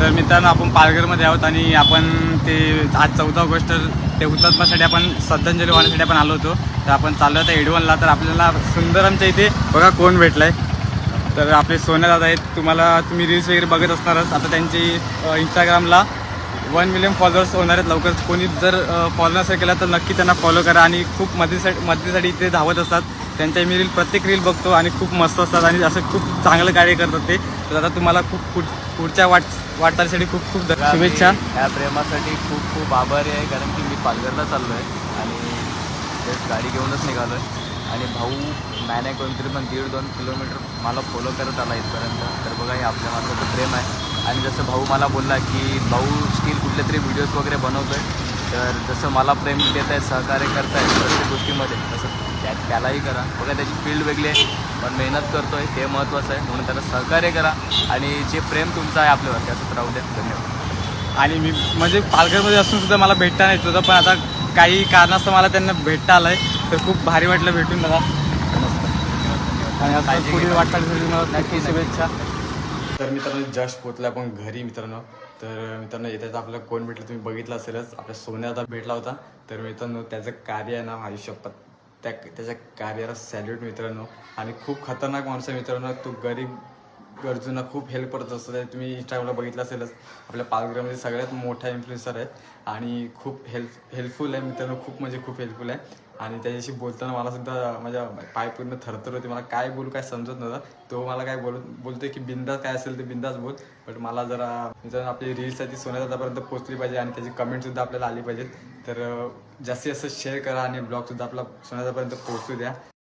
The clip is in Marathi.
तर मित्रांनो आपण पालघरमध्ये आहोत आणि आपण ते आज 14 ऑगस्ट ते हुतात्म्यासाठी आपण श्रद्धांजली वाहण्यासाठी आपण आलो होतो. तर आपण चाललो होतो एडवनला. तर आपल्याला सुंदर आमच्या इथे बघा कोण भेटलाय. तर आपले सोन्या दादा आहेत. तुम्ही रील्स वगैरे बघत असणारच. आता त्यांची इंस्टाग्रामला 1 मिलियन फॉलोअर्स होणार आहेत लवकर. कोणी जर फॉलो नसेल केला तर नक्की त्यांना फॉलो करा. आणि खूप मदतीसाठी इथे धावत असतात. त्यांच्या मी प्रत्येक रील बघतो आणि खूप मस्त असतात आणि असं खूप चांगलं कार्य करतात ते. तर आता तुम्हाला खूप पुढच्या वाटचालीसाठी खूप शुभेच्छा. या प्रेमासाठी खूप आभारी आहे, कारण की मी पालघरला चाललो आहे आणि तेच गाडी घेऊनच निघालो आहे. आणि भाऊ नाही कोणतरी पण 1.5-2 किलोमीटर मला फॉलो करत आला इथपर्यंत. तर बघा हे आपल्या माणसाचं प्रेम आहे. आणि जसं भाऊ मला बोलला की भाऊ स्टील कुठले तरी व्हिडिओज वगैरे बनवतो आहे, तर जसं मला प्रेम देत आहे, सहकार्य करत आहे प्रत्येक गोष्टीमध्ये, तसं त्यालाही करा. बघा त्याची फील्ड वेगळी आहे, पण मेहनत करतो आहे ते महत्त्वाचं आहे. म्हणून त्याला सहकार्य करा आणि जे प्रेम तुमचं आहे आपल्यावर त्याचं राहू द्या. धन्यवाद. आणि मी म्हणजे पालघरमध्ये असून सुद्धा मला भेटता नाही होतं, पण आता काही कारणास्तव मला त्यांना भेटता आलं आहे. तर खूप भारी वाटलं भेटून मला. आणि आता पुढील वाटचालीसाठी मला नक्की शुभेच्छा. तर मित्रांनो जस्ट पोचलं आपण घरी मित्रांनो. तर मित्रांनो येतात आपल्याला कोण भेटलं तुम्ही बघितलं असेलच. आपल्या सोन्या आता भेटला होता. तर मित्रांनो त्याचं कार्य आहे ना आयुष्यात त्याच्या कार्याला सॅल्यूट मित्रांनो. आणि खूप खतरनाक माणूस आहे मित्रांनो. तो गरीब गरजूंना खूप हेल्प करत असतो. तुम्ही इंस्टाग्रामला बघितलं असेलच. आपल्या पालघरमध्ये सगळ्यात मोठा इन्फ्लुएन्सर आहे आणि खूप हेल्पफुल आहे मित्रांनो. खूप म्हणजे खूप हेल्पफुल आहे. आणि त्याच्याशी बोलताना मला सुद्धा माझ्या पाय पूर्ण थरथर होते. मला काय बोलू काय समजत नव्हतं. तो मला काय बोलतोय की बिंदास काय असेल ते बिंदास बोल. बट मला जरा मित्रांनो आपली रील्स आहे ती सोन्या दादापर्यंत पोहोचली पाहिजे आणि त्याची कमेंटसुद्धा आपल्याला आली पाहिजेत. तर जास्तीत जास्त शेअर करा आणि ब्लॉगसुद्धा आपला सोन्या दादापर्यंत पोहोचू द्या.